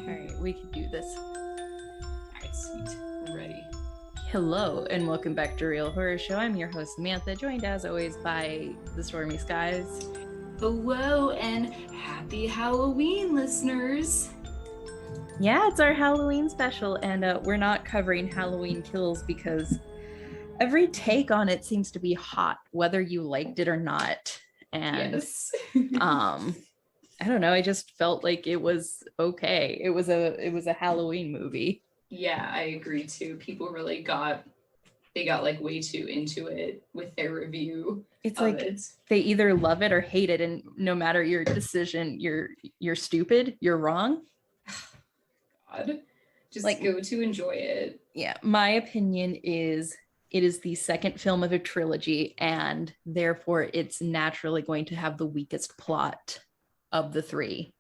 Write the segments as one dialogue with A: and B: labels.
A: Alright, we can do this.
B: Alright, sweet. We're ready.
A: Hello, and welcome back to Real Horror Show. I'm your host, Samantha, joined as always by the Stormy Skies.
B: Hello, and happy Halloween, listeners.
A: Yeah, it's our Halloween special, and we're not covering Halloween Kills because every take on it seems to be hot, whether you liked it or not. And
B: yes.
A: I don't know, I just felt like it was okay. It was a Halloween movie.
B: Yeah, I agree too. People really got like way too into it with their review.
A: It's like they either love it or hate it, and no matter your decision, you're stupid, you're wrong.
B: God. Just like, go to enjoy it.
A: Yeah, my opinion is it is the second film of a trilogy, and therefore it's naturally going to have the weakest plot of the three.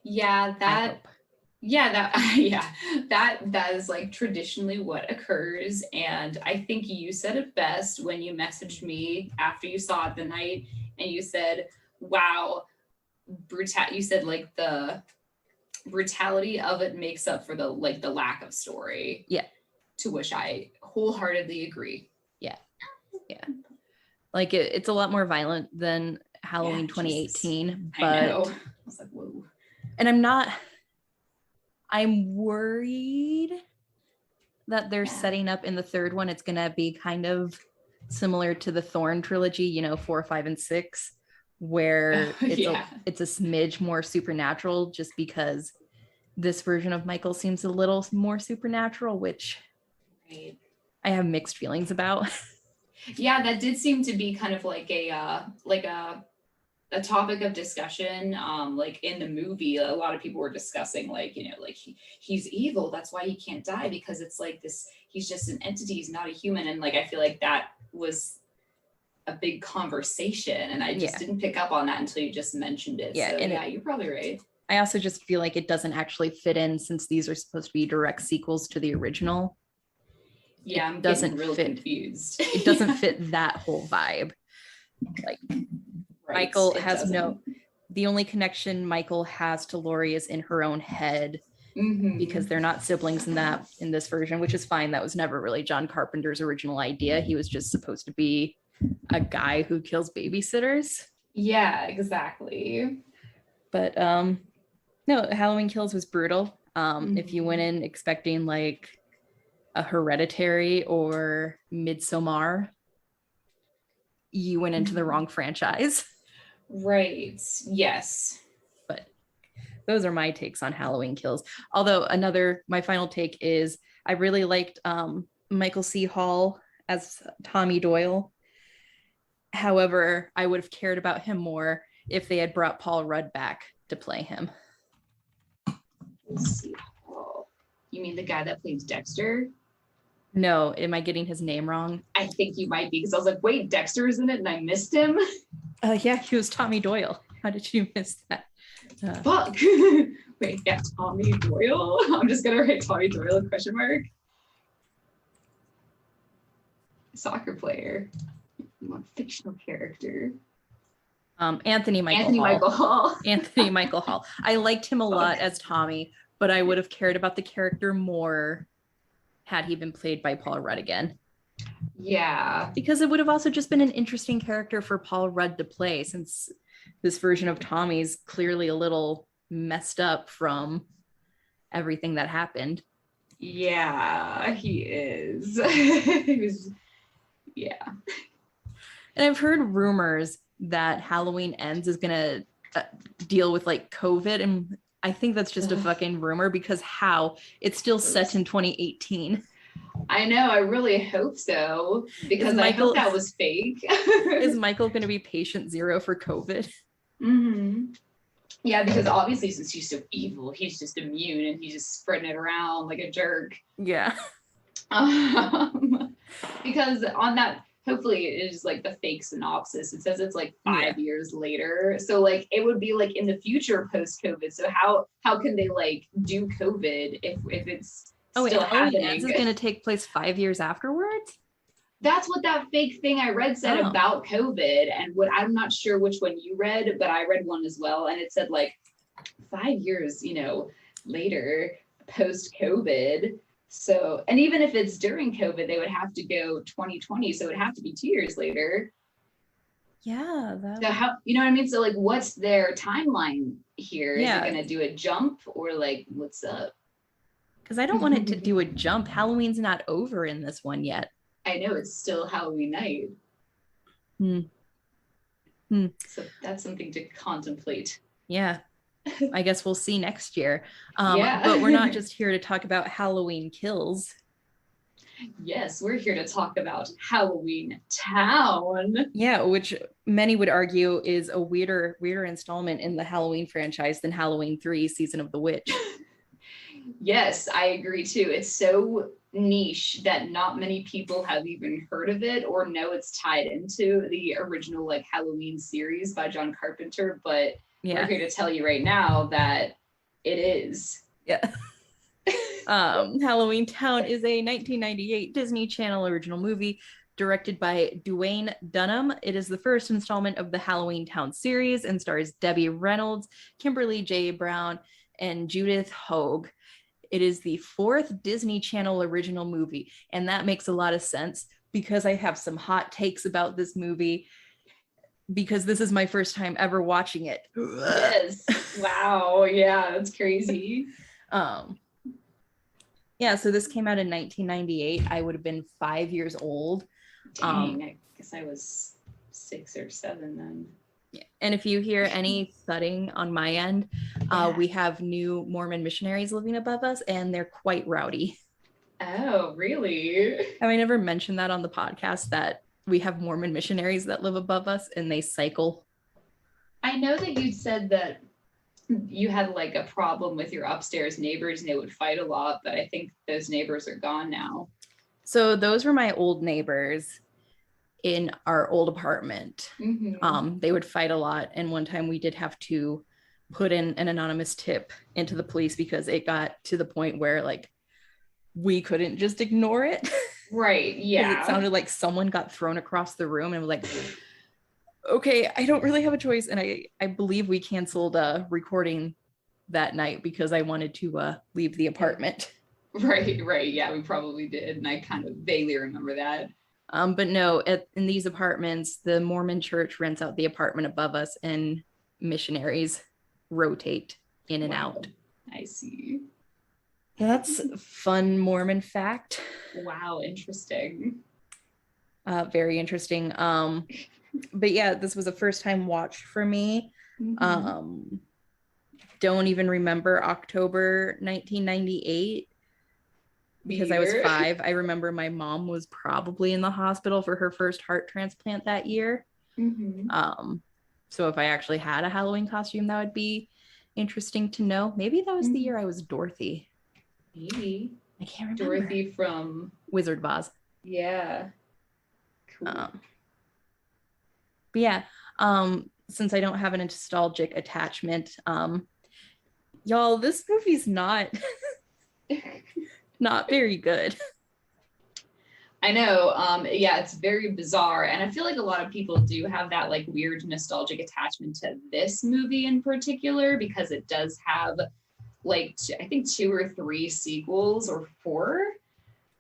B: Yeah, that is like traditionally what occurs. And I think you said it best when you messaged me after you saw it the night, and you said, wow, you said like the brutality of it makes up for the lack of story.
A: Yeah.
B: To which I wholeheartedly agree.
A: Yeah. Like it's a lot more violent than Halloween 2018.
B: Jesus.
A: But
B: I know. I was like, whoa.
A: And I'm worried that they're setting up in the third one. It's going to be kind of similar to the Thorn trilogy, 4, 5, and 6, where it's a smidge more supernatural, just because this version of Michael seems a little more supernatural, which I have mixed feelings about.
B: Yeah, that did seem to be kind of like a topic of discussion. Like in the movie, a lot of people were discussing like he's evil, that's why he can't die, because it's like this, he's just an entity, he's not a human. And like I feel like that was a big conversation, and I just didn't pick up on that until you just mentioned it.
A: Yeah,
B: so you're probably right.
A: I also just feel like it doesn't actually fit in, since these are supposed to be direct sequels to the original.
B: Yeah, I'm getting real confused.
A: It doesn't fit that whole vibe. Like Michael has the only connection Michael has to Laurie is in her own head, because they're not siblings in this version, which is fine. That was never really John Carpenter's original idea. He was just supposed to be a guy who kills babysitters.
B: Yeah, exactly.
A: But no, Halloween Kills was brutal. If you went in expecting like a Hereditary or Midsommar, you went into the wrong franchise.
B: Right. Yes.
A: But those are my takes on Halloween Kills. Although my final take is I really liked Michael C. Hall as Tommy Doyle. However, I would have cared about him more if they had brought Paul Rudd back to play him.
B: Let's see. You mean the guy that plays Dexter?
A: No, am I getting his name wrong?
B: I think you might be, because I was like, wait, Dexter is in it and I missed him?
A: Yeah, he was Tommy Doyle. How did you miss that?
B: Fuck. Wait, yeah, Tommy Doyle? I'm just going to write Tommy Doyle ? Soccer player. Fictional character.
A: Anthony Michael Hall. Anthony Michael Hall. I liked him a lot as Tommy, but I would have cared about the character more had he been played by Paul Rudd again.
B: Yeah.
A: Because it would have also just been an interesting character for Paul Rudd to play, since this version of Tommy's clearly a little messed up from everything that happened.
B: Yeah, he is. Yeah.
A: And I've heard rumors that Halloween Ends is going to deal with like COVID, and I think that's just a fucking rumor, because it's still set in 2018.
B: I know, I really hope so, because I hope that was fake.
A: Is Michael going to be patient zero for COVID?
B: Yeah, because obviously since he's so evil, he's just immune and he's just spreading it around like a jerk.
A: Yeah.
B: Because on that, hopefully it is like the fake synopsis. It says it's like 5 years later. So like it would be like in the future post-COVID. So how can they like do COVID if it's still happening?
A: Ends is going to take place 5 years afterwards?
B: That's what that fake thing I read said about COVID. And I'm not sure which one you read, but I read one as well. And it said like 5 years, later, post-COVID. So, and even if it's during COVID, they would have to go 2020. So it would have to be 2 years later.
A: Yeah.
B: So how, you know what I mean? So like, what's their timeline here?
A: Yeah.
B: Is it going to do a jump or like, what's up?
A: Because I don't want it to do a jump. Halloween's not over in this one yet.
B: I know, it's still Halloween night. So that's something to contemplate.
A: Yeah. I guess we'll see next year. But we're not just here to talk about Halloween Kills.
B: Yes, we're here to talk about Halloweentown.
A: Yeah, which many would argue is a weirder installment in the Halloween franchise than Halloween 3 Season of the Witch.
B: Yes, I agree too. It's so niche that not many people have even heard of it or know it's tied into the original like Halloween series by John Carpenter, but we're here to tell you right now that it is.
A: Yeah. Halloweentown is a 1998 Disney Channel original movie directed by Duane Dunham. It is the first installment of the Halloweentown series and stars Debbie Reynolds, Kimberly J. Brown, and Judith Hoag. It is the 4th Disney Channel original movie, and that makes a lot of sense because I have some hot takes about this movie because this is my first time ever watching it.
B: Yes. Wow. Yeah, that's crazy.
A: Yeah, so this came out in 1998. I would have been 5 years old.
B: Dang, I guess I was 6 or 7 then.
A: Yeah. And if you hear any thudding on my end, we have new Mormon missionaries living above us, and they're quite rowdy.
B: Oh, really?
A: Have I never mentioned that on the podcast that we have Mormon missionaries that live above us and they cycle?
B: I know that you said that you had like a problem with your upstairs neighbors and they would fight a lot, but I think those neighbors are gone now.
A: So those were my old neighbors in our old apartment. They would fight a lot, and one time we did have to put in an anonymous tip into the police because it got to the point where like we couldn't just ignore it.
B: Right. Yeah.
A: It sounded like someone got thrown across the room and was like, okay, I don't really have a choice. And I believe we canceled recording that night because I wanted to leave the apartment.
B: Right. Yeah, we probably did. And I kind of vaguely remember that.
A: But no, in these apartments, the Mormon church rents out the apartment above us and missionaries rotate in and out.
B: I see.
A: That's a fun Mormon fact.
B: Wow, interesting.
A: Very interesting. But yeah, this was a first time watch for me. Don't even remember October 1998. Because I was 5. I remember my mom was probably in the hospital for her first heart transplant that year. So if I actually had a Halloween costume, that would be interesting to know. Maybe that was the year I was Dorothy.
B: Maybe.
A: I can't remember.
B: Dorothy from
A: Wizard of Oz.
B: Yeah. Cool.
A: But yeah, since I don't have a nostalgic attachment, y'all, this movie's not very good.
B: I know. Yeah, it's very bizarre. And I feel like a lot of people do have that like weird nostalgic attachment to this movie in particular, because it does have like, I think 2 or 3 sequels or 4.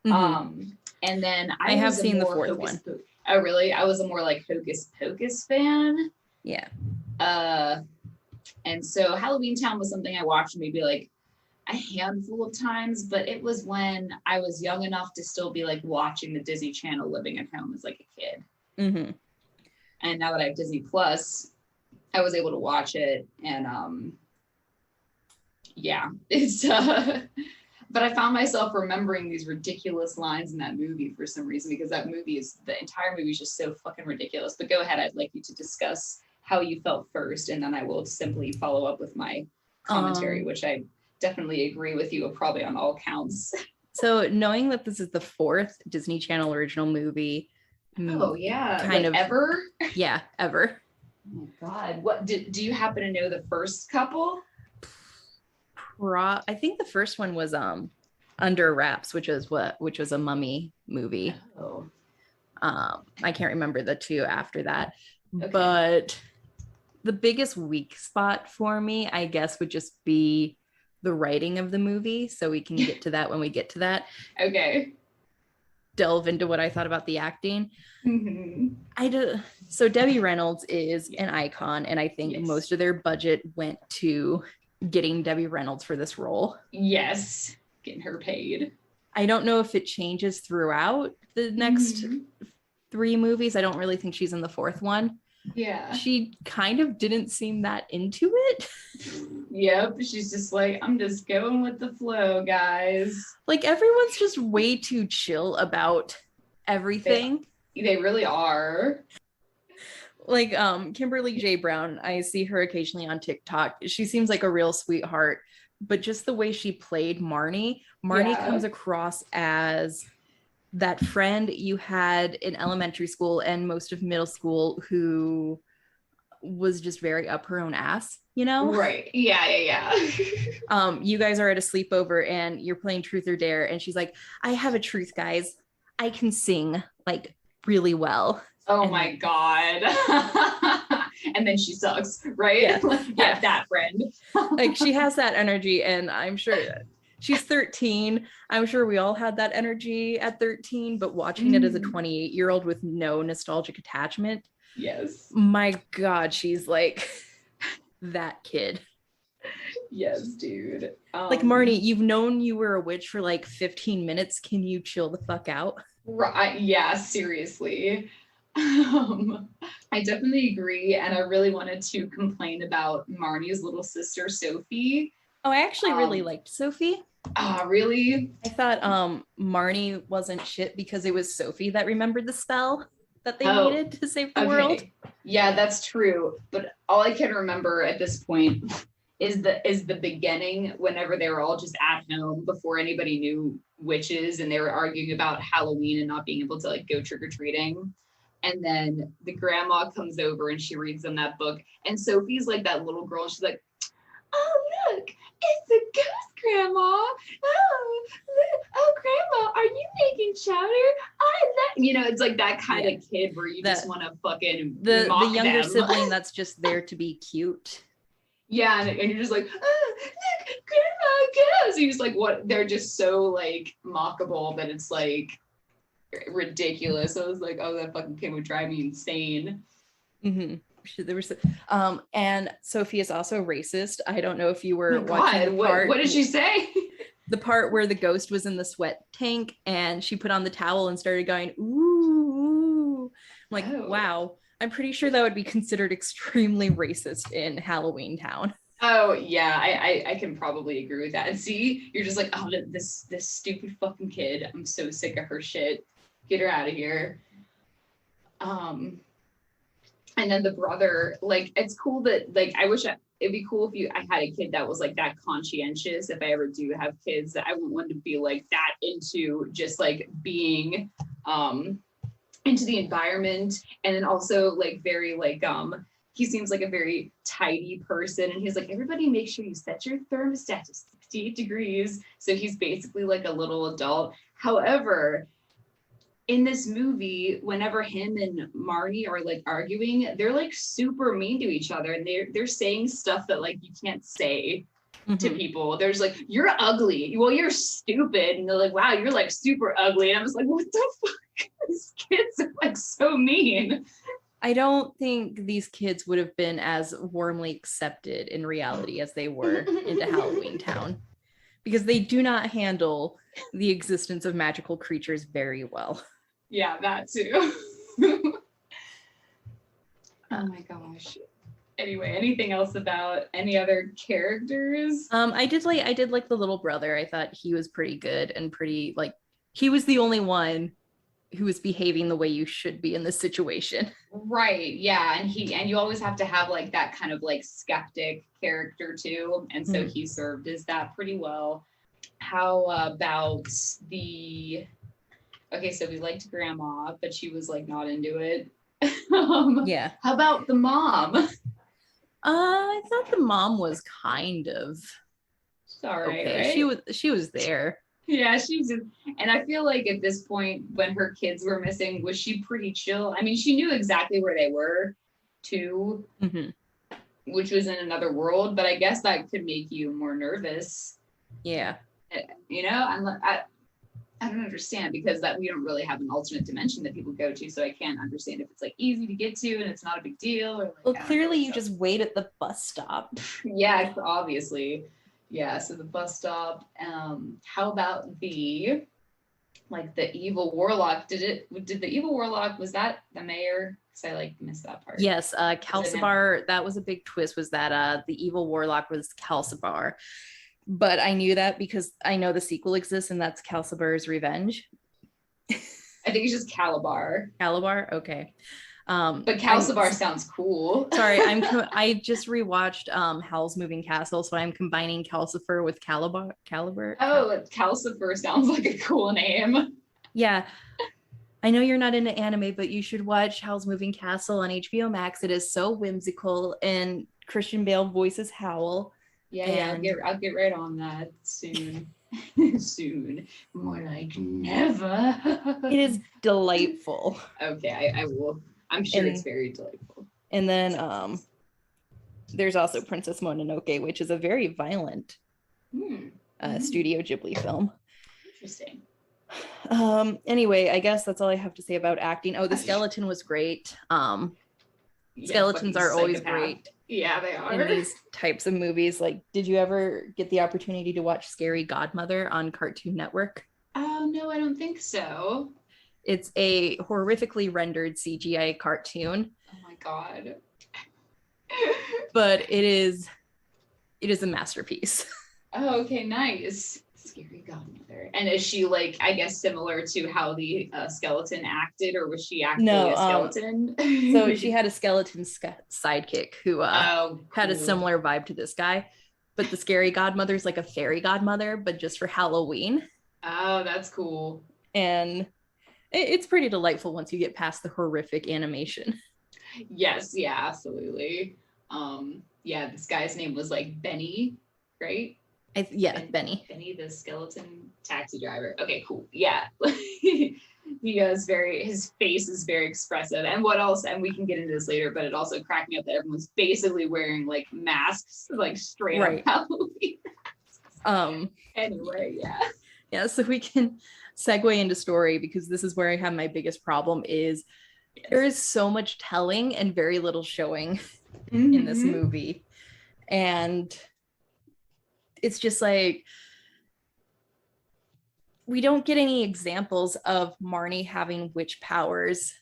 B: And then I
A: have seen the 4th one.
B: Oh, really? I was a more like Hocus Pocus fan.
A: Yeah.
B: And so Halloweentown was something I watched maybe like a handful of times, but it was when I was young enough to still be like watching the Disney Channel living at home as like a kid. And now that I have Disney Plus, I was able to watch it, and yeah, it's but I found myself remembering these ridiculous lines in that movie for some reason, because the entire movie is just so fucking ridiculous. But go ahead, I'd like you to discuss how you felt first, and then I will simply follow up with my commentary, which I definitely agree with you probably on all counts.
A: So knowing that this is the 4th Disney Channel original movie.
B: Oh yeah. Kind of ever?
A: Yeah, ever.
B: Oh my God. What do you happen to know the first couple?
A: I think the first one was Under Wraps, which was a mummy movie.
B: Oh.
A: I can't remember the 2 after that. Okay. But the biggest weak spot for me, I guess, would just be the writing of the movie, so we can get to that when we get to that.
B: Okay.
A: Delve into what I thought about the acting.
B: Mm-hmm.
A: So Debbie Reynolds is an icon, and I think most of their budget went to getting Debbie Reynolds for this role.
B: Yes, getting her paid.
A: I don't know if it changes throughout the next 3 movies. I don't really think she's in the 4th one.
B: Yeah.
A: She kind of didn't seem that into it.
B: Yep. She's just like, I'm just going with the flow, guys.
A: Like, everyone's just way too chill about everything.
B: They really are.
A: Like, Kimberly J. Brown, I see her occasionally on TikTok. She seems like a real sweetheart, but just the way she played Marnie comes across as that friend you had in elementary school and most of middle school who was just very up her own ass, you know?
B: Right. Yeah.
A: You guys are at a sleepover and you're playing Truth or Dare, and she's like, I have a truth, guys. I can sing like really well.
B: Oh my God. And then she sucks, right?
A: Yeah.
B: That friend.
A: Like, she has that energy, and I'm sure she's 13. I'm sure we all had that energy at 13, but watching it as a 28-year-old with no nostalgic attachment.
B: Yes.
A: My God, she's like that kid.
B: Yes, dude.
A: Like, Marnie, you've known you were a witch for like 15 minutes. Can you chill the fuck out?
B: Right. Yeah, seriously. I definitely agree. And I really wanted to complain about Marnie's little sister, Sophie.
A: Oh, I actually really liked Sophie.
B: Really?
A: I thought Marnie wasn't shit because it was Sophie that remembered the spell that they needed to save the world.
B: Yeah, that's true. But all I can remember at this point is the beginning, whenever they were all just at home before anybody knew witches, and they were arguing about Halloween and not being able to like go trick-or-treating. And then the grandma comes over and she reads them that book. And Sophie's like that little girl. And she's like, oh, look, it's a ghost, Grandma. Oh, Grandma, are you making chowder? It's like that kind of kid where you just want to fucking
A: the younger
B: them.
A: sibling that's just there to be cute.
B: Yeah, and you're just like, oh, look, Grandma goes. You're just like, what? They're just so like mockable that it's like ridiculous. I was like, oh, that fucking kid would drive me insane.
A: There was and Sophie is also racist. I don't know if you were watching the part.
B: What did she say?
A: The part where the ghost was in the sweat tank and she put on the towel and started going, ooh. I'm like, wow. I'm pretty sure that would be considered extremely racist in Halloweentown.
B: Oh yeah, I can probably agree with that. And see, you're just like, oh, this stupid fucking kid. I'm so sick of her shit. Get her out of here. And then the brother, like, it's cool that, like, it'd be cool if I had a kid that was like that conscientious. If I ever do have kids, I wouldn't want to be like that into just like being into the environment. And then also like very like he seems like a very tidy person, and he's like, everybody make sure you set your thermostat to 68 degrees. So he's basically like a little adult. However, in this movie, whenever him and Marnie are like arguing, they're like super mean to each other, and they're saying stuff that like you can't say to people. There's like, you're ugly. Well, you're stupid. And they're like, wow, you're like super ugly. And I was like, what the fuck? These kids are like so mean.
A: I don't think these kids would have been as warmly accepted in reality as they were into Halloweentown, because they do not handle the existence of magical creatures very well.
B: Yeah, that too. Oh my gosh. Anyway, anything else about any other characters?
A: I did like the little brother. I thought he was pretty good and pretty, like, he was the only one who was behaving the way you should be in this situation.
B: Right. Yeah. And you always have to have like that kind of like skeptic character too. And so he served as that pretty well. How about okay, so we liked Grandma, but she was like not into it.
A: Yeah.
B: How about the mom?
A: I thought the mom was kind of
B: sorry.
A: Okay.
B: Right?
A: She was there.
B: Yeah, she's and I feel like at this point when her kids were missing, was she pretty chill? I mean, she knew exactly where they were too. which was in another world, but I guess that could make you more nervous.
A: Yeah.
B: You know, I don't understand, because that we don't really have an alternate dimension that people go to, so I can't understand if it's like easy to get to and it's not a big deal. Or like,
A: well, clearly you just wait at the bus stop.
B: Yeah, obviously. Yeah, so the bus stop. How about the evil warlock? Did the evil warlock, was that the mayor? Because I like missed that part.
A: Yes, Calcibar, that was a big twist, was that the evil warlock was Calcibar. But I knew that because I know the sequel exists, and that's Calcibar's Revenge.
B: I think it's just Calabar.
A: Calabar? Okay.
B: But Calcibar sounds cool.
A: Sorry, I just rewatched Howl's Moving Castle, so I'm combining Calcifer with Calabar.
B: Oh, Calcifer sounds like a cool name.
A: Yeah. I know you're not into anime, but you should watch Howl's Moving Castle on HBO Max. It is so whimsical, and Christian Bale voices Howl.
B: Yeah, I'll get right on that soon. Soon, more like never.
A: It is delightful.
B: Okay, I will. I'm sure it's very delightful.
A: And then there's also Princess Mononoke, which is a very violent Studio Ghibli film.
B: Interesting.
A: Anyway, I guess that's all I have to say about acting. Oh, the skeleton was great. Skeletons are always great.
B: Yeah, they are.
A: In these types of movies. Like, did you ever get the opportunity to watch Scary Godmother on Cartoon Network?
B: Oh, no, I don't think so.
A: It's a horrifically rendered CGI cartoon.
B: Oh my God.
A: But it is a masterpiece.
B: Oh, okay, nice. Scary Godmother. And is she like, I guess, similar to how the skeleton acted, or was she actually a skeleton?
A: So she had a skeleton sidekick who
B: cool.
A: had a similar vibe to this guy. But the Scary Godmother is like a fairy godmother, but just for Halloween.
B: Oh, that's cool.
A: And it's pretty delightful once you get past the horrific animation.
B: Yes, yeah, absolutely. Yeah, this guy's name was like Benny, right?
A: Benny.
B: Benny, the skeleton taxi driver. Okay, cool. Yeah. His face is very expressive. And what else, and we can get into this later, but it also cracked me up that everyone's basically wearing like masks, like straight up Halloween. Anyway, yeah.
A: Yeah, so we can segue into story, because this is where I have my biggest problem is there is so much telling and very little showing in this movie. And it's just like, we don't get any examples of Marnie having witch powers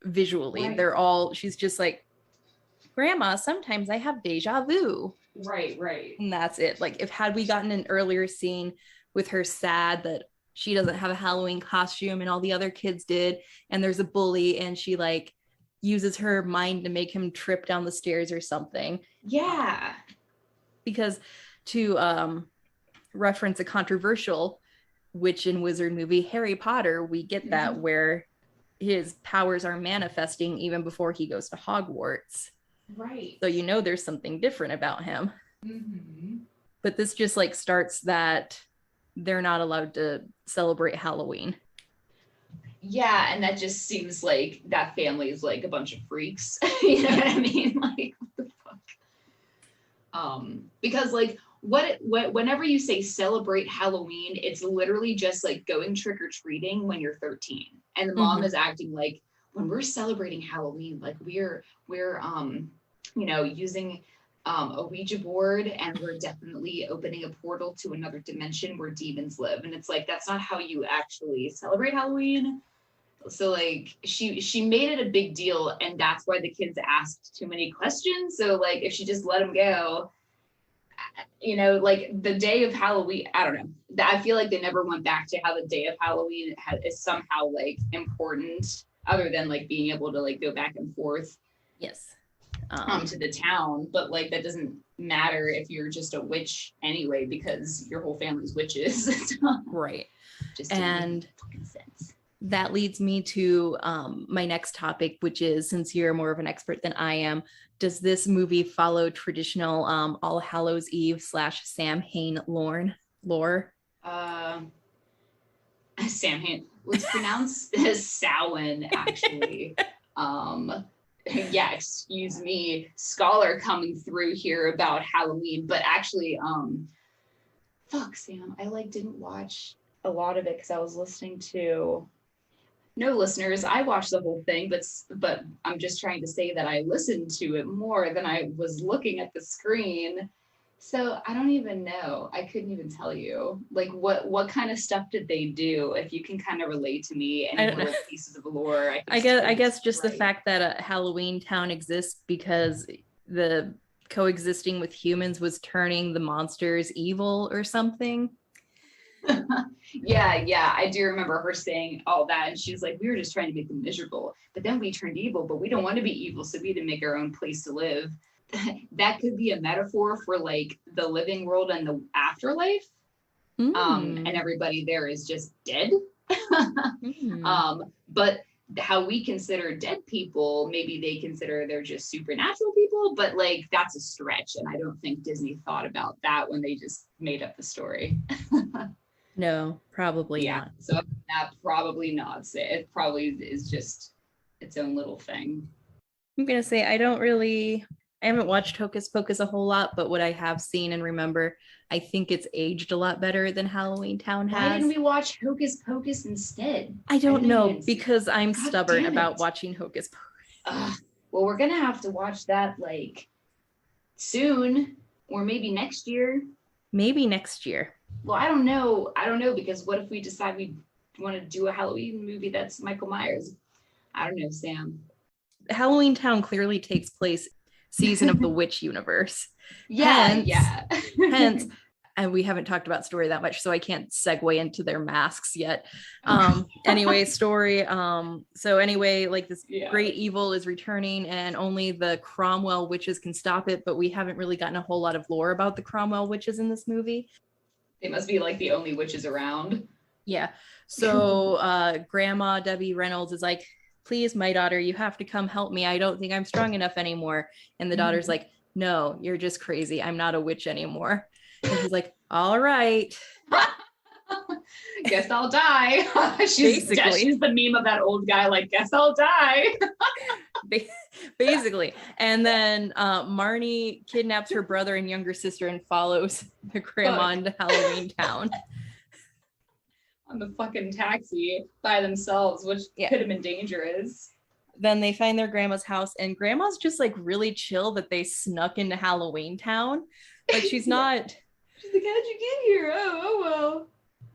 A: visually. Right. She's just like, Grandma, sometimes I have deja vu.
B: Right.
A: And that's it. Like, had we gotten an earlier scene with her sad that she doesn't have a Halloween costume and all the other kids did, and there's a bully and she like uses her mind to make him trip down the stairs or something.
B: Yeah.
A: Because to reference a controversial witch and wizard movie, Harry Potter, we get that where his powers are manifesting even before he goes to Hogwarts.
B: Right.
A: So there's something different about him.
B: Mm-hmm.
A: But this just like starts that they're not allowed to celebrate Halloween.
B: Yeah, and that just seems like that family is like a bunch of freaks. You know what I mean? Like, what the fuck? Because like whenever you say celebrate Halloween, it's literally just like going trick-or-treating when you're 13. And the mom is acting like, when we're celebrating Halloween, like we're using a Ouija board, and we're definitely opening a portal to another dimension where demons live. And it's like, that's not how you actually celebrate Halloween. So like she made it a big deal, and that's why the kids asked too many questions. So like, if she just let them go, like the day of Halloween, I don't know. I feel like they never went back to how the day of Halloween is somehow like important, other than like being able to like go back and forth.
A: Yes.
B: To the town, but like that doesn't matter if you're just a witch anyway, because your whole family's witches.
A: Right.
B: Just
A: and
B: sense.
A: That leads me to my next topic, which is, since you're more of an expert than I am, does this movie follow traditional All Hallows Eve / Samhain lore?
B: Samhain was pronounced as Samhain, actually. Yeah, excuse me, scholar coming through here about Halloween, but actually, fuck, Sam, I like didn't watch a lot of it because I was listening to. No, listeners, I watched the whole thing, but I'm just trying to say that I listened to it more than I was looking at the screen. So I don't even know. I couldn't even tell you. Like what kind of stuff did they do? If you can kind of relate to me any little pieces of lore.
A: I guess just the fact that Halloweentown exists because the coexisting with humans was turning the monsters evil or something.
B: Yeah, I do remember her saying all that, and she's like, we were just trying to make them miserable, but then we turned evil, but we don't want to be evil, so we had to make our own place to live. That could be a metaphor for like the living world and the afterlife. And everybody there is just dead. But how we consider dead people, maybe they consider they're just supernatural people, but like that's a stretch, and I don't think Disney thought about that when they just made up the story.
A: No, probably not.
B: So that probably not. It probably is just its own little thing.
A: I'm gonna say I haven't watched Hocus Pocus a whole lot, but what I have seen and remember, I think it's aged a lot better than Halloweentown has.
B: Why didn't we watch Hocus Pocus instead?
A: I don't know, because I'm stubborn about watching Hocus Pocus.
B: Well, we're gonna have to watch that like soon, or maybe next year.
A: Maybe next year.
B: Well, I don't know, because what if we decide we want to do a Halloween movie that's Michael Myers? I don't know, Sam.
A: Halloweentown clearly takes place season of the witch universe. Hence, and we haven't talked about Story that much, so I can't segue into their masks yet. Anyway, Story. So anyway, like this great evil is returning, and only the Cromwell witches can stop it. But we haven't really gotten a whole lot of lore about the Cromwell witches in this movie.
B: They must be like the only witches around.
A: Yeah. So Grandma Debbie Reynolds is like, please, my daughter, you have to come help me. I don't think I'm strong enough anymore. And the daughter's like, no, you're just crazy. I'm not a witch anymore. And he's like, all right.
B: Guess I'll die. She's the meme of that old guy, like, guess I'll die.
A: Basically. And then Marnie kidnaps her brother and younger sister and follows the grandma into Halloweentown.
B: On the fucking taxi by themselves, which could have been dangerous.
A: Then they find their grandma's house, and grandma's just like really chill that they snuck into Halloweentown. Like she's not.
B: She's like, how'd you get here? Oh well.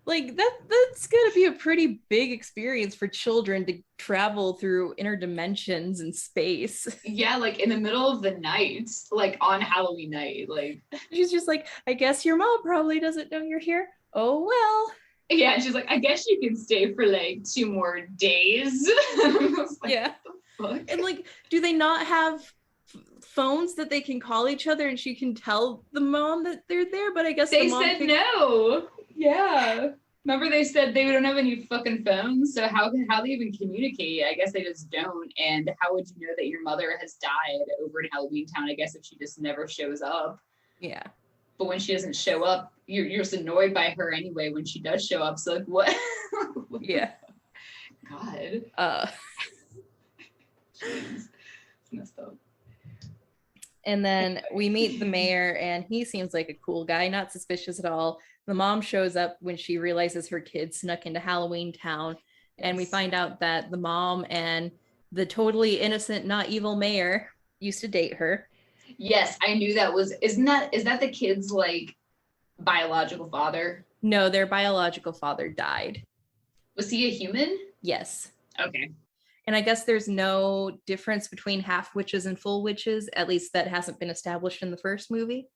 A: Like that's gonna be a pretty big experience for children to travel through interdimensions and space.
B: Yeah, like in the middle of the night, like on Halloween night. Like
A: she's just like, I guess your mom probably doesn't know you're here. Oh well.
B: Yeah, and she's like, I guess you can stay for like 2 more days.
A: Like, yeah. And like, do they not have phones that they can call each other and she can tell the mom that they're there? But I guess
B: they said no. Yeah. Remember they said they don't have any fucking phones, so how they even communicate? I guess they just don't. And how would you know that your mother has died over in Halloweentown? I guess if she just never shows up.
A: Yeah.
B: But when she doesn't show up, you're just annoyed by her anyway when she does show up. So like, what?
A: Yeah.
B: God. Jeez. It's messed up.
A: And then we meet the mayor, and he seems like a cool guy, not suspicious at all. The mom shows up when she realizes her kid snuck into Halloweentown, and we find out that the mom and the totally innocent, not evil mayor used to date her.
B: Yes, I knew that is that the kid's like biological father?
A: No, their biological father died.
B: Was he a human?
A: Yes.
B: Okay.
A: And I guess there's no difference between half witches and full witches, at least that hasn't been established in the first movie.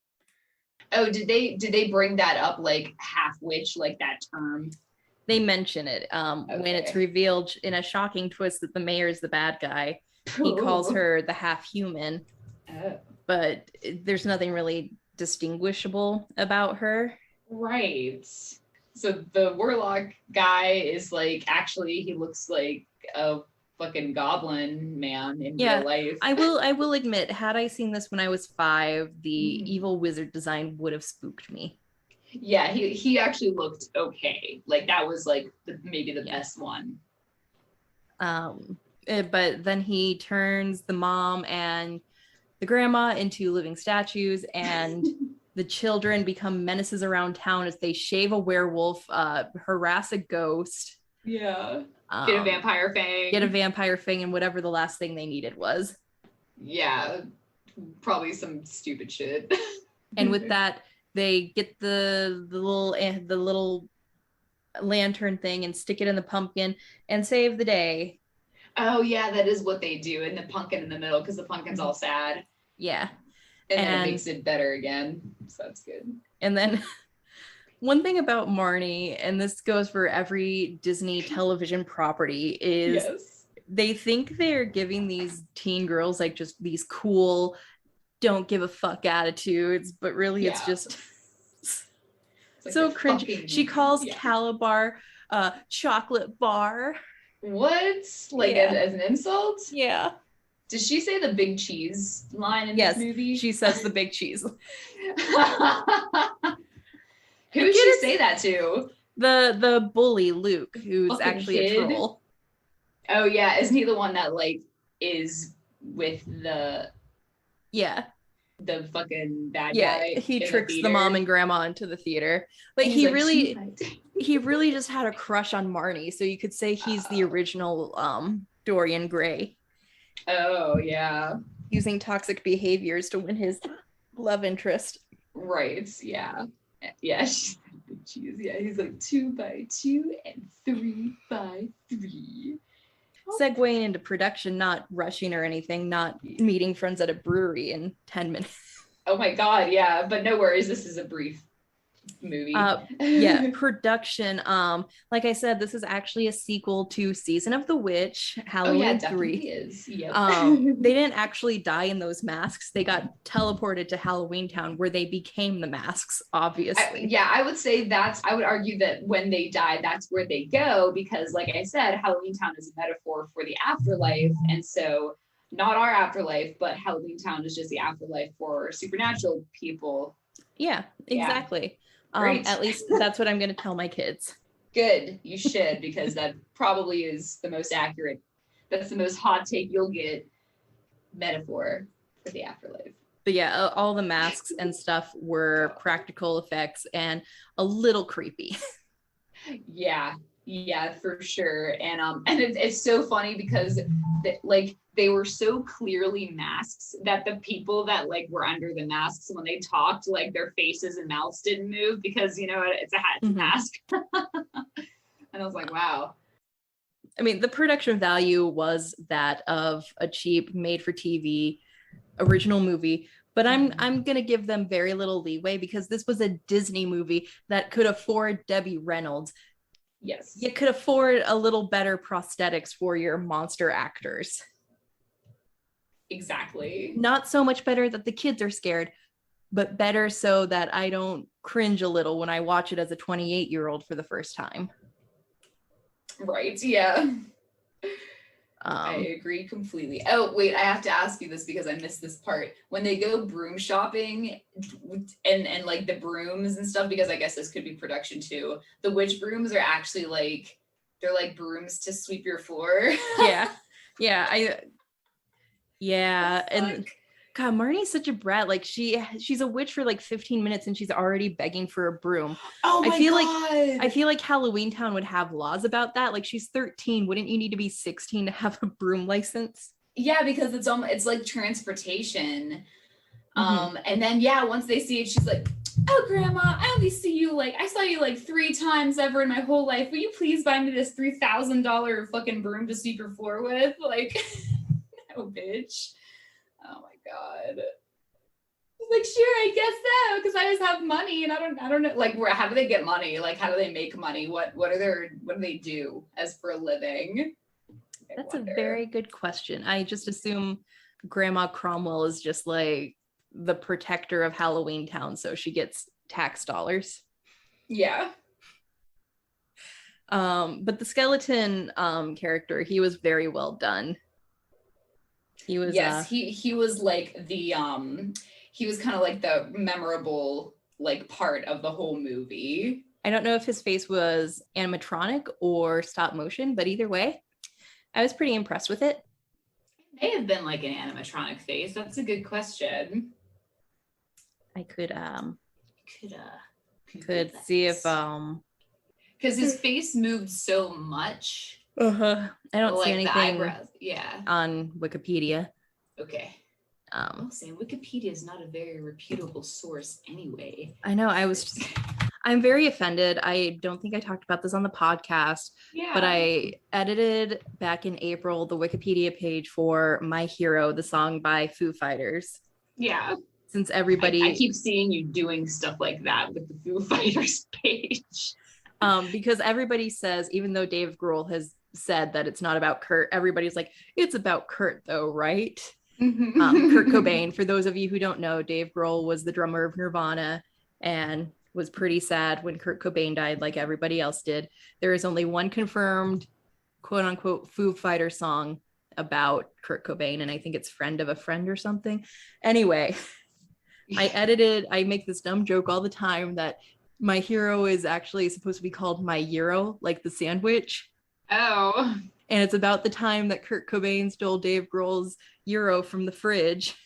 B: Oh, did they bring that up, like half witch, like that term?
A: They mention it when it's revealed in a shocking twist that the mayor is the bad guy. He calls her the half human.
B: Oh.
A: But there's nothing really distinguishable about her.
B: Right. So the warlock guy is like, actually, he looks like a fucking goblin man in real life.
A: I will admit, had I seen this when I was 5, the evil wizard design would have spooked me.
B: Yeah, he actually looked okay. Like that was like maybe the best one.
A: but then he turns the mom and the grandma into living statues, and the children become menaces around town as they shave a werewolf, harass a ghost.
B: Yeah. Get a vampire fang.
A: Get a vampire fang, and whatever the last thing they needed was.
B: Yeah. Probably some stupid shit.
A: And with that, they get the little lantern thing and stick it in the pumpkin and save the day.
B: Oh yeah, that is what they do, and the pumpkin in the middle, because the pumpkin's all sad.
A: Yeah.
B: And then it makes it better again. So that's good.
A: And then one thing about Marnie, and this goes for every Disney television property, is they think they're giving these teen girls like just these cool, don't give a fuck attitudes, but really it's just like so cringe. She calls Calabar chocolate bar.
B: What? Like as an insult?
A: Yeah.
B: Did she say the big cheese line in this movie?
A: She says the big cheese.
B: Who did she say that to?
A: The bully, Luke, who's actually a troll.
B: Oh yeah, isn't he the one that like is with the fucking bad guy?
A: He tricks the mom and grandma into the theater. Like he really just had a crush on Marnie, so you could say he's the original Dorian Gray.
B: Oh yeah.
A: Using toxic behaviors to win his love interest.
B: Right, yeah. Yeah, she's big cheese. Yeah, he's like 2 by 2 and 3 by 3.
A: Segueing into production, not rushing or anything, not meeting friends at a brewery in 10 minutes.
B: Oh my god, yeah, but no worries, this is a brief movie.
A: Production. Like I said, this is actually a sequel to Season of the Witch, Halloween 3.
B: Is. Yep.
A: They didn't actually die in those masks. They got teleported to Halloweentown, where they became the masks, obviously.
B: I would argue that when they die, that's where they go, because like I said, Halloweentown is a metaphor for the afterlife, and so not our afterlife, but Halloweentown is just the afterlife for supernatural people.
A: Yeah, exactly. At least that's what I'm going to tell my kids.
B: Good, you should, because that probably is the most accurate. That's the most hot take you'll get. Metaphor for the afterlife.
A: But yeah, all the masks and stuff were practical effects and a little creepy.
B: Yeah, for sure. And it's so funny because they were so clearly masks that the people that like were under the masks, when they talked, like their faces and mouths didn't move, because it's a mask. And I was like, wow.
A: I mean, the production value was that of a cheap made-for-TV original movie, but I'm gonna give them very little leeway, because this was a Disney movie that could afford Debbie Reynolds.
B: Yes.
A: You could afford a little better prosthetics for your monster actors.
B: Exactly.
A: Not so much better that the kids are scared, but better so that I don't cringe a little when I watch it as a 28-year-old for the first time.
B: Right, yeah. I agree completely. Oh, wait, I have to ask you this because I missed this part. When they go broom shopping and like the brooms and stuff, because I guess this could be production too, the witch brooms are actually like, they're like brooms to sweep your floor. And God, Marnie's such a brat. Like she's a witch for like 15 minutes and she's already begging for a broom. Oh my God.
A: I feel like Halloweentown would have laws about that. Like she's 13. Wouldn't you need to be 16 to have a broom license?
B: Yeah, because it's like transportation. And then once they see it, she's like, oh grandma, I only see you I saw you like 3 times ever in my whole life. Will you please buy me this $3,000 fucking broom to sweep your floor with? Like, no, bitch. Oh my God. Like, sure, I guess so, because I just have money and I don't know, like, how do they get money? Like, how do they make money? What do they do as for a living?
A: That's a very good question. I just assume Grandma Cromwell is just like the protector of Halloweentown, so she gets tax dollars.
B: Yeah.
A: But the skeleton character, he was very well done. He was
B: he was like the he was kind of like the memorable like part of the whole movie.
A: I don't know if his face was animatronic or stop motion, but either way, I was pretty impressed with it.
B: May have been like an animatronic face. That's a good question.
A: I could
B: could
A: see if
B: because his face moved so much.
A: I don't
B: like
A: see anything
B: the eyebrows.
A: on Wikipedia.
B: Okay. Saying Wikipedia is not a very reputable source anyway.
A: I know. I'm very offended. I don't think I talked about this on the podcast, but I edited back in April the Wikipedia page for My Hero, the song by Foo Fighters.
B: Yeah.
A: Since everybody...
B: I keep seeing you doing stuff like that with the Foo Fighters page.
A: Because everybody says, even though Dave Grohl has said that it's not about Kurt, everybody's like, it's about Kurt though, right? Kurt Cobain. For those of you who don't know, Dave Grohl was the drummer of Nirvana and was pretty sad when Kurt Cobain died, like everybody else did. There is only one confirmed quote unquote Foo Fighter song about Kurt Cobain, and I think it's Friend of a Friend or something. Anyway, I make this dumb joke all the time that My Hero is actually supposed to be called My Euro, like the sandwich.
B: Oh.
A: And it's about the time that Kurt Cobain stole Dave Grohl's Euro from the fridge.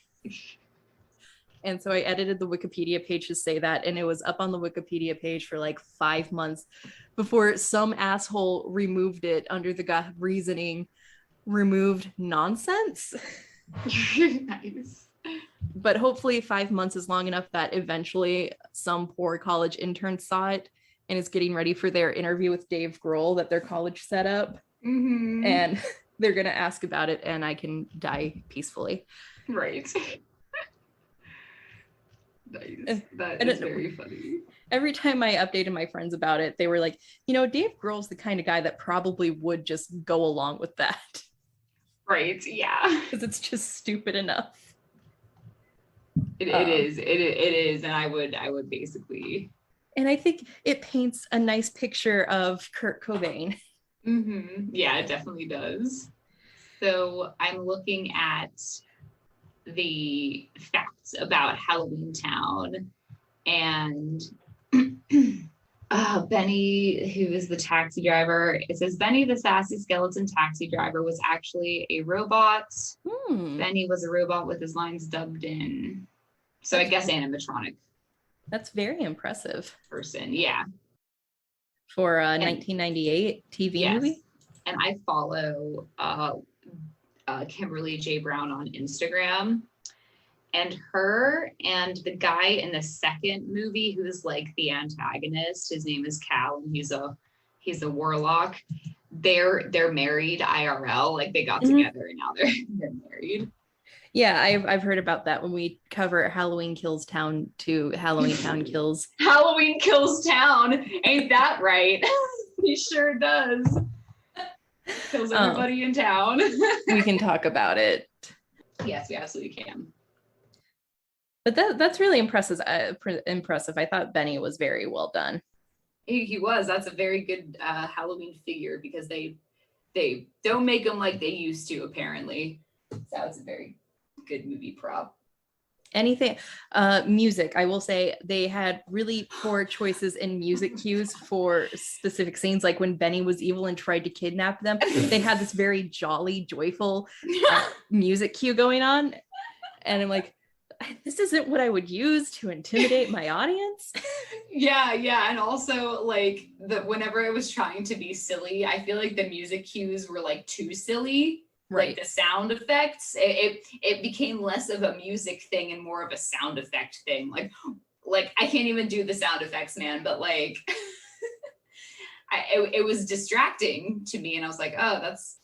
A: And so I edited the Wikipedia page to say that, and it was up on the Wikipedia page for like 5 months before some asshole removed it under the reasoning, removed nonsense.
B: Nice.
A: But hopefully 5 months is long enough that eventually some poor college intern saw it and is getting ready for their interview with Dave Grohl that their college set up.
B: Mm-hmm.
A: And they're going to ask about it and I can die peacefully.
B: Right. Nice. That is very funny.
A: Every time I updated my friends about it, they were like, Dave Grohl's the kind of guy that probably would just go along with that.
B: Right. Yeah.
A: Because it's just stupid enough.
B: It is. And I would basically.
A: And I think it paints a nice picture of Kurt Cobain.
B: Mm-hmm. Yeah, it definitely does. So I'm looking at the facts about Halloweentown, and Benny, who is the taxi driver, it says Benny the sassy skeleton taxi driver was actually a robot. Benny was a robot with his lines dubbed in, so I guess animatronic.
A: That's very impressive.
B: Person, yeah.
A: For a 1998 TV movie.
B: And I follow Kimberly J Brown on Instagram, and her and the guy in the second movie who's like the antagonist, his name is Cal, and he's a warlock. They're married IRL, like they got together and now they're married.
A: Yeah, I've heard about that when we cover Halloween Kills Town to Halloweentown Kills.
B: Halloween Kills Town, ain't that right? He sure does. Kills everybody in town.
A: We can talk about it.
B: Yes, we absolutely can.
A: But that's really impressive. I thought Benny was very well done.
B: He was. That's a very good Halloween figure because they don't make them like they used to, apparently. So it's a very good movie prop.
A: Anything music, I will say they had really poor choices in music cues for specific scenes, like when Benny was evil and tried to kidnap them. They had this very jolly, joyful music cue going on, and I'm like, this isn't what I would use to intimidate my audience.
B: Yeah, and also like whenever it was trying to be silly, I feel like the music cues were like too silly.
A: Right.
B: Like the sound effects, it became less of a music thing and more of a sound effect thing. Like I can't even do the sound effects, man, but like it was distracting to me, and I was like, oh, that's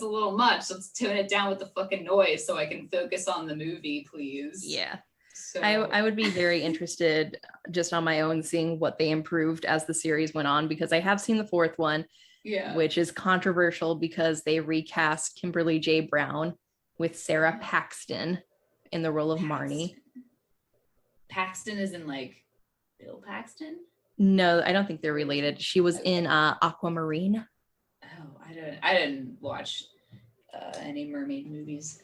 B: a little much. Let's tone it down with the fucking noise so I can focus on the movie, please.
A: Yeah.
B: So
A: I would be very interested just on my own seeing what they improved as the series went on, because I have seen the fourth one.
B: Yeah.
A: Which is controversial because they recast Kimberly J. Brown with Sarah Paxton in the role of Marnie.
B: Paxton is in like Bill Paxton?
A: No, I don't think they're related. She was in Aquamarine.
B: Oh, I didn't watch any mermaid movies.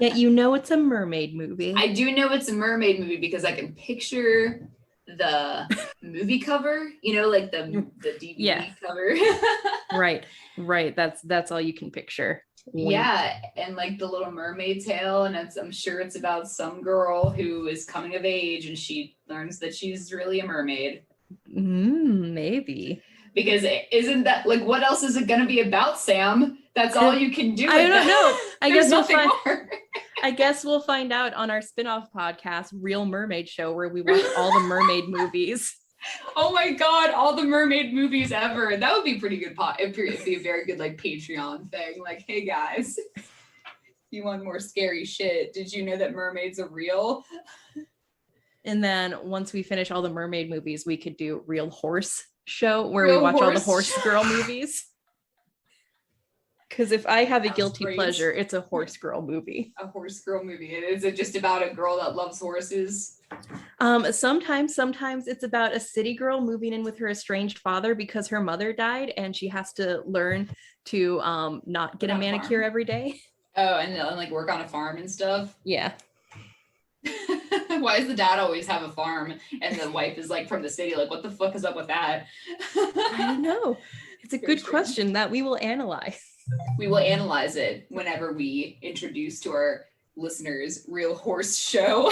A: Yet you know it's a mermaid movie.
B: I do know it's a mermaid movie because I can picture the movie cover, you know, like the DVD cover.
A: Right. That's all you can picture. Wink.
B: Yeah, and like the Little Mermaid tale, and I'm sure it's about some girl who is coming of age and she learns that she's really a mermaid.
A: Maybe.
B: Because isn't that like, what else is it going to be about, Sam? That's all you can do.
A: I don't know.
B: I
A: guess we'll find out on our spin-off podcast, Real Mermaid Show, where we watch all the mermaid movies.
B: Oh my God, all the mermaid movies ever. That would be pretty good. It'd be a very good like Patreon thing. Like, hey guys, if you want more scary shit, did you know that mermaids are real?
A: And then once we finish all the mermaid movies, we could do Real Horse Show, where we watch all the horse girl movies. Because if I have a guilty pleasure, it's a horse girl movie.
B: A horse girl movie. Is it just about a girl that loves horses?
A: Sometimes it's about a city girl moving in with her estranged father because her mother died and she has to learn to not get a manicure every day.
B: Oh, and like work on a farm and stuff.
A: Yeah.
B: Why does the dad always have a farm and the wife is like from the city? Like, what the fuck is up with that?
A: I don't know. It's a good question that we will analyze.
B: We will analyze it whenever we introduce to our listeners Real Horse Show.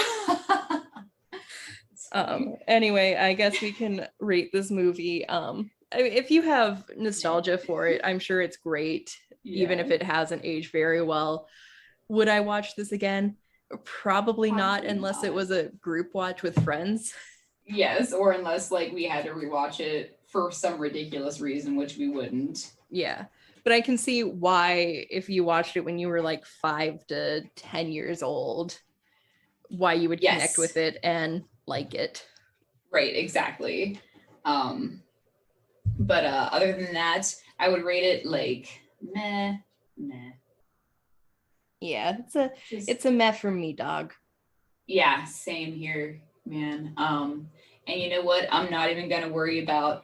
A: Anyway, I guess we can rate this movie. If you have nostalgia for it, I'm sure it's great, even if it hasn't aged very well. Would I watch this again? Probably not, unless it was a group watch with friends.
B: Yes, or unless like we had to rewatch it for some ridiculous reason, which we wouldn't.
A: Yeah, but I can see why, if you watched it when you were like 5 to 10 years old, why you would connect with it and like it.
B: Right, exactly. But other than that, I would rate it like meh.
A: Yeah, it's a meh from me, dog.
B: Yeah, same here, man. And you know what? I'm not even gonna worry about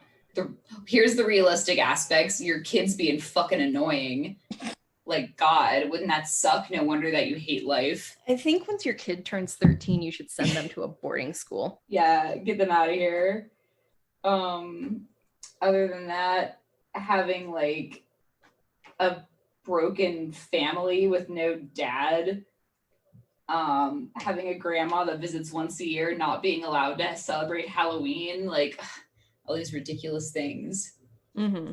B: here's the realistic aspects. Your kids being fucking annoying. Like, God, wouldn't that suck? No wonder that you hate life.
A: I think once your kid turns 13, you should send them to a boarding school.
B: Yeah, get them out of here. Other than that, having like a broken family with no dad, having a grandma that visits once a year, not being allowed to celebrate Halloween, like all these ridiculous things.
A: Mm-hmm.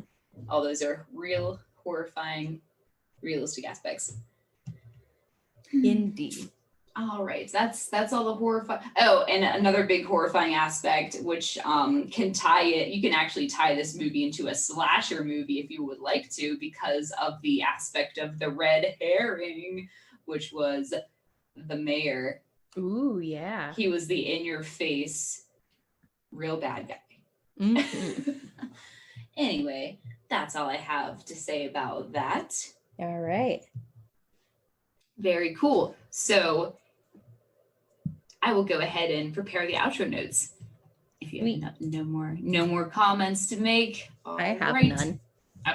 B: All those are real horrifying realistic aspects.
A: Indeed.
B: All right, that's all the horrifying. Oh, and another big horrifying aspect, which can tie it. You can actually tie this movie into a slasher movie if you would like to, because of the aspect of the red herring, which was the mayor.
A: Ooh, yeah.
B: He was the in-your-face, real bad guy.
A: Mm-hmm.
B: Anyway, that's all I have to say about that.
A: All right.
B: Very cool. So I will go ahead and prepare the outro notes. If you have no more comments to make.
A: I have none.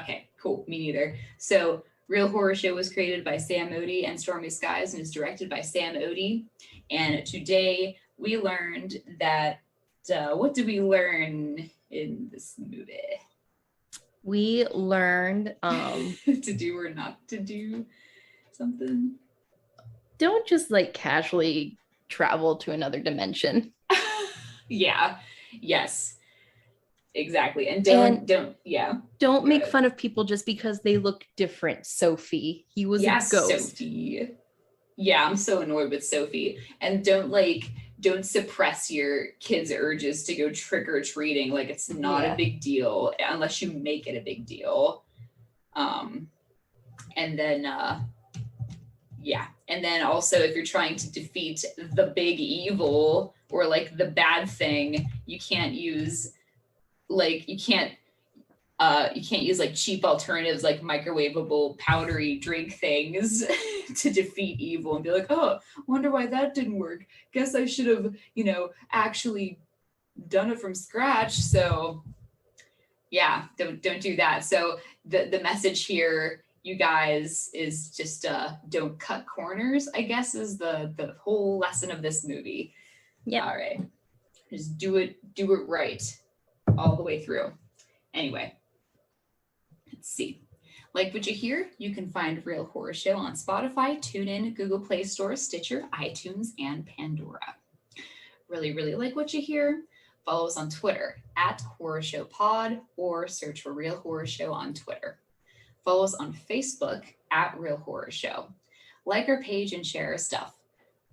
B: Okay, cool. Me neither. So Real Horror Show was created by Sam Odie and Stormy Skies and is directed by Sam Odie. And today we learned that, what did we learn in this movie?
A: We learned
B: to do or not to do something.
A: Don't just like casually travel to another dimension.
B: Yeah. Yes. Exactly. And don't
A: make fun of people just because they look different. Sophie. He was a ghost.
B: Sophie. Yeah, I'm so annoyed with Sophie. And don't suppress your kids' urges to go trick-or-treating. Like, it's not a big deal unless you make it a big deal. And then also, if you're trying to defeat the big evil or like the bad thing, you can't use like cheap alternatives like microwavable powdery drink things to defeat evil and be like, oh, wonder why that didn't work. Guess I should have, actually done it from scratch. So yeah, don't do that. So the message here, you guys, is just don't cut corners, I guess, is the whole lesson of this movie.
A: Yeah.
B: All right. Just do it right all the way through. Anyway, let's see. Like what you hear, you can find Real Horror Show on Spotify, TuneIn, Google Play Store, Stitcher, iTunes, and Pandora. Really, really like what you hear? Follow us on Twitter at Horror Show Pod, or search for Real Horror Show on Twitter. Follow us on Facebook at Real Horror Show. Like our page and share our stuff.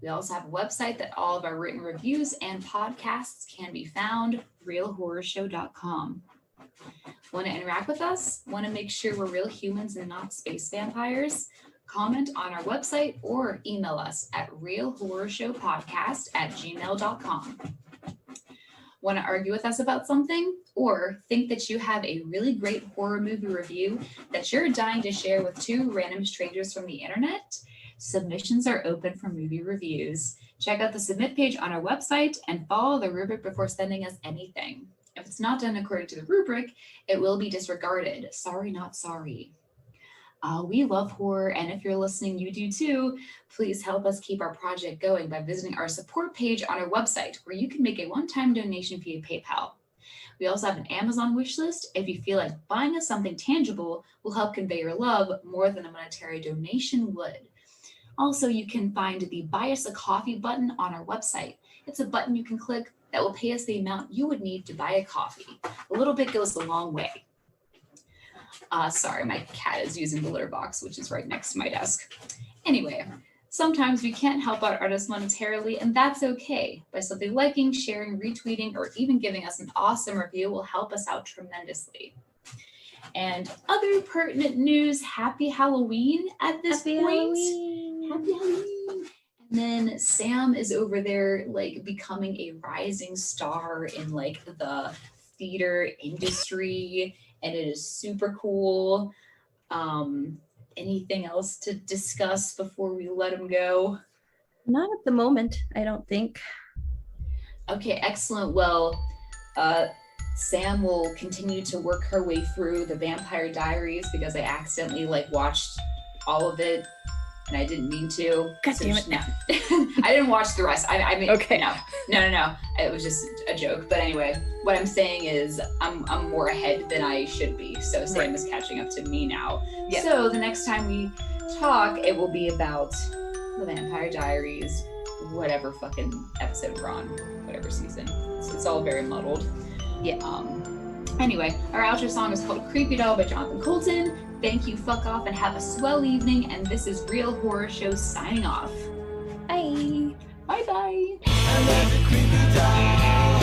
B: We also have a website that all of our written reviews and podcasts can be found, realhorrorshow.com. Want to interact with us? Want to make sure we're real humans and not space vampires? Comment on our website or email us at realhorrorshowpodcast@gmail.com. Want to argue with us about something? Or think that you have a really great horror movie review that you're dying to share with two random strangers from the internet? Submissions are open for movie reviews. Check out the submit page on our website and follow the rubric before sending us anything. If it's not done according to the rubric, it will be disregarded. Sorry, not sorry. We love horror, and if you're listening, you do too. Please help us keep our project going by visiting our support page on our website, where you can make a one-time donation via PayPal. We also have an Amazon wish list. If you feel like buying us something tangible will help convey your love more than a monetary donation would. Also, you can find the Buy Us a Coffee button on our website. It's a button you can click that will pay us the amount you would need to buy a coffee. A little bit goes a long way. Sorry, my cat is using the litter box, which is right next to my desk. Anyway, sometimes we can't help out artists monetarily, and that's okay. By simply liking, sharing, retweeting, or even giving us an awesome review will help us out tremendously. And other pertinent news, happy Halloween at this point.
A: Halloween.
B: Happy Halloween. And then Sam is over there like becoming a rising star in like the theater industry, and it is super cool. Anything else to discuss before we let him go?
A: Not at the moment, I don't think.
B: Okay, excellent. Well, Sam will continue to work her way through the Vampire Diaries because I accidentally like watched all of it and I didn't mean to.
A: God damn it.
B: No. I didn't watch the rest. I mean,
A: okay.
B: No. It was just a joke. But anyway, what I'm saying is I'm more ahead than I should be. So Sam is catching up to me now. Yeah. So the next time we talk, it will be about the Vampire Diaries, whatever fucking episode we're on, whatever season. So it's all very muddled.
A: Yeah.
B: Anyway, our outro song is called Creepy Doll by Jonathan Colton. Thank you, fuck off, and have a swell evening. And this is Real Horror Show signing off.
A: Bye.
B: Bye-bye.
C: I like the creepy doll.